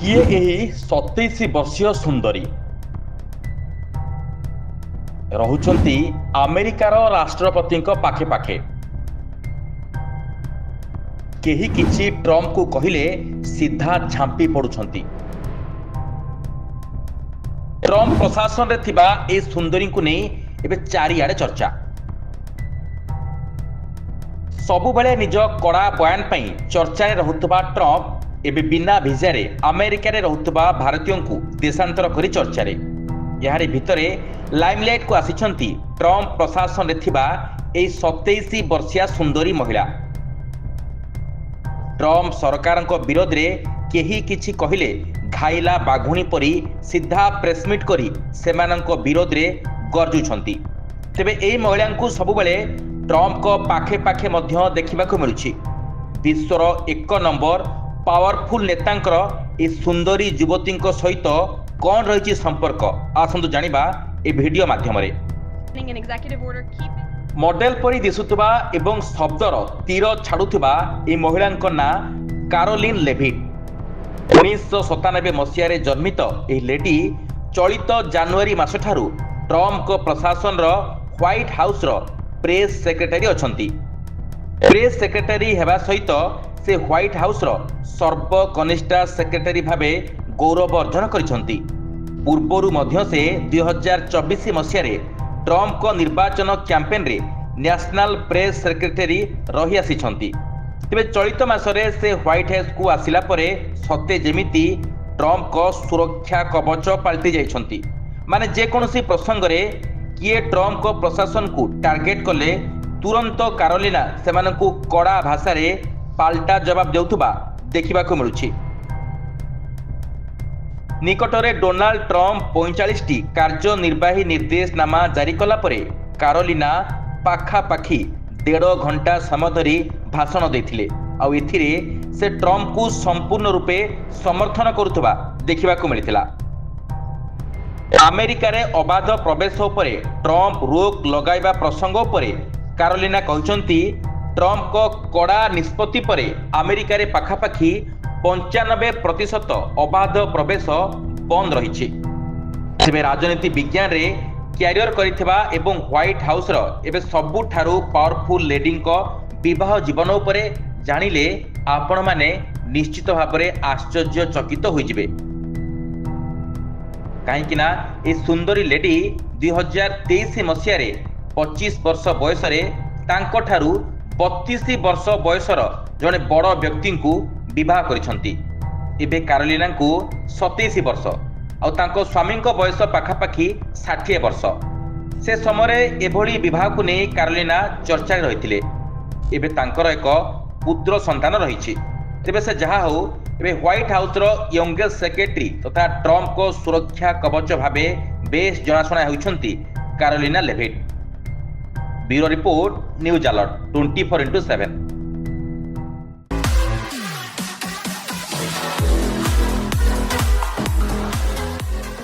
किए ଏହି 27 ବର୍ଷୀୟ ସୁନ୍ଦରୀ ରହୁଛନ୍ତି ଆମେରିକାର ରାଷ୍ଟ୍ରପତିଙ୍କ ପାଖେ ପାଖେ। କେହି କିଛି ଟ୍ରମ୍ପକୁ କହିଲେ ସିଧା ଝାମ୍ପି ପଡୁଛନ୍ତି। ଟ୍ରମ୍ପ ପ୍ରଶାସନରେ ଥିବା ଏହି ସୁନ୍ଦରୀଙ୍କୁ ନେଇ ଏବେ ଚାରିଆଡେ ଚର୍ଚ୍ଚା। ସବୁବେଳେ ନିଜ କଡ଼ା ବୟାନ ପାଇଁ ଚର୍ଚ୍ଚାରେ ରହୁଥିବା ଟ୍ରମ୍ପ ଏବେ ବିନା ଭିଜାରେ ଆମେରିକାରେ ରହୁଥିବା ଭାରତୀୟଙ୍କୁ ଦେଶାନ୍ତର କରି ଚର୍ଚ୍ଚାରେ। ଏହାରି ଭିତରେ ଲାଇମଲାଇଟକୁ ଆସିଛନ୍ତି ଟ୍ରମ୍ପ ପ୍ରଶାସନରେ ଥିବା ଏହି 27 ବର୍ଷୀୟା ସୁନ୍ଦରୀ ମହିଳା। ଟ୍ରମ୍ପ ସରକାରଙ୍କ ବିରୋଧରେ କେହି କିଛି କହିଲେ ଘାଇଲା ବାଘୁଣୀ ପରି ସିଧା ପ୍ରେସମିଟ୍ କରି ସେମାନଙ୍କ ବିରୋଧରେ ଗର୍ଜୁଛନ୍ତି। ତେବେ ଏହି ମହିଳାଙ୍କୁ ସବୁବେଳେ ଟ୍ରମ୍ପଙ୍କ ପାଖେ ପାଖେ ମଧ୍ୟ ଦେଖିବାକୁ ମିଳୁଛି। ବିଶ୍ୱର 1 ନମ୍ବର ପାୱାରଫୁଲ ନେତାଙ୍କର ଏହି ସୁନ୍ଦରୀ ଯୁବତୀଙ୍କ ସହିତ କ'ଣ ରହିଛି ସମ୍ପର୍କ, ଆସନ୍ତୁ ଜାଣିବା ଏ ଭିଡିଓ ମାଧ୍ୟମରେ। ମଡେଲ ପରି ଦିଶୁଥିବା ଏବଂ ଶବ୍ଦର ତୀର ଛାଡୁଥିବା ଏହି ମହିଳାଙ୍କ ନାଁ କାରୋଲିନ୍ ଲେଭିଟ୍। 1997 ମସିହାରେ ଜନ୍ମିତ ଏହି ଲେଡି ଚଳିତ ଜାନୁଆରୀ ମାସଠାରୁ ଟ୍ରମ୍ପଙ୍କ ପ୍ରଶାସନର ହ୍ୱାଇଟ୍ ହାଉସର ପ୍ରେସ୍ ସେକ୍ରେଟାରୀ ଅଛନ୍ତି। ପ୍ରେସ୍ ସେକ୍ରେଟାରୀ ହେବା ସହିତ ସେ ହ୍ୱାଇଟ୍ ହାଉସର ସର୍ବକନିଷ୍ଠ ସେକ୍ରେଟାରୀ ଭାବେ ଗୌରବ ଅର୍ଜନ କରିଛନ୍ତି। ପୂର୍ବରୁ ମଧ୍ୟ ସେ 2024 ମସିହାରେ ଟ୍ରମ୍ପଙ୍କ ନିର୍ବାଚନ କ୍ୟାମ୍ପେନରେ ନ୍ୟାସନାଲ ପ୍ରେସ୍ ସେକ୍ରେଟାରୀ ରହି ଆସିଛନ୍ତି। ତେବେ ଚଳିତ ମାସରେ ସେ ହ୍ୱାଇଟ୍ ହାଉସକୁ ଆସିଲା ପରେ ସତେ ଯେମିତି ଟ୍ରମ୍ପଙ୍କ ସୁରକ୍ଷା କବଚ ପାଲଟି ଯାଇଛନ୍ତି। ମାନେ ଯେକୌଣସି ପ୍ରସଙ୍ଗରେ କିଏ ଟ୍ରମ୍ପଙ୍କ ପ୍ରଶାସନକୁ ଟାର୍ଗେଟ କଲେ ତୁରନ୍ତ କାରୋଲିନା ସେମାନଙ୍କୁ କଡ଼ା ଭାଷାରେ ପାଲଟା ଜବାବ ଦେଉଥିବା ଦେଖିବାକୁ ମିଳୁଛି। ନିକଟରେ ଡୋନାଲ୍ଡ ଟ୍ରମ୍ପ 45ଟି କାର୍ଯ୍ୟନିର୍ବାହୀ ନିର୍ଦ୍ଦେଶନାମା ଜାରି କଲା ପରେ କାରୋଲିନା ପାଖାପାଖି 1.5 ଘଣ୍ଟା ସମୟ ଧରି ଭାଷଣ ଦେଇଥିଲେ। ଆଉ ଏଥିରେ ସେ ଟ୍ରମ୍ପକୁ ସମ୍ପୂର୍ଣ୍ଣ ରୂପେ ସମର୍ଥନ କରୁଥିବା ଦେଖିବାକୁ ମିଳିଥିଲା। ଆମେରିକାରେ ଅବାଧ ପ୍ରବେଶ ଉପରେ ଟ୍ରମ୍ପ ରୋକ ଲଗାଇବା ପ୍ରସଙ୍ଗ ଉପରେ କାରୋଲିନା କହିଛନ୍ତି, ଟ୍ରମ୍ପଙ୍କ କଡ଼ା ନିଷ୍ପତ୍ତି ପରେ ଆମେରିକାରେ ପାଖାପାଖି 95% ଅବାଧ ପ୍ରବେଶ ବନ୍ଦ ରହିଛି। ତେବେ ରାଜନୀତି ବିଜ୍ଞାନରେ କ୍ୟାରିୟର କରିଥିବା ଏବଂ ହ୍ୱାଇଟ୍ ହାଉସର ଏବେ ସବୁଠାରୁ ପାୱାରଫୁଲ ଲେଡିଙ୍କ ବିବାହ ଜୀବନ ଉପରେ ଜାଣିଲେ ଆପଣମାନେ ନିଶ୍ଚିତ ଭାବରେ ଆଶ୍ଚର୍ଯ୍ୟଚକିତ ହୋଇଯିବେ। କାହିଁକି ନା ଏହି ସୁନ୍ଦରୀ ଲେଡି 2023 ମସିହାରେ 25 ବର୍ଷ ବୟସରେ ତାଙ୍କଠାରୁ 32 ବର୍ଷ ବୟସର ଜଣେ ବଡ଼ ବ୍ୟକ୍ତିଙ୍କୁ ବିବାହ କରିଛନ୍ତି। ଏବେ କାରୋଲିନାଙ୍କୁ 27 ବର୍ଷ ଆଉ ତାଙ୍କ ସ୍ୱାମୀଙ୍କ ବୟସ ପାଖାପାଖି 60 ବର୍ଷ। ସେ ସମୟରେ ଏଭଳି ବିବାହକୁ ନେଇ କାରୋଲିନା ଚର୍ଚ୍ଚାରେ ରହିଥିଲେ। ଏବେ ତାଙ୍କର ଏକ ପୁତ୍ର ସନ୍ତାନ ରହିଛି। ତେବେ ସେ ଯାହା ହେଉ ଏବେ ହ୍ୱାଇଟ୍ ହାଉସର ୟଙ୍ଗେଷ୍ଟ ସେକ୍ରେଟାରୀ ତଥା ଟ୍ରମ୍ପଙ୍କ ସୁରକ୍ଷା କବଚ ଭାବେ ବେଶ ଜଣାଶୁଣା ହେଉଛନ୍ତି Karoline Leavitt. Bureau report, news alert 24x7।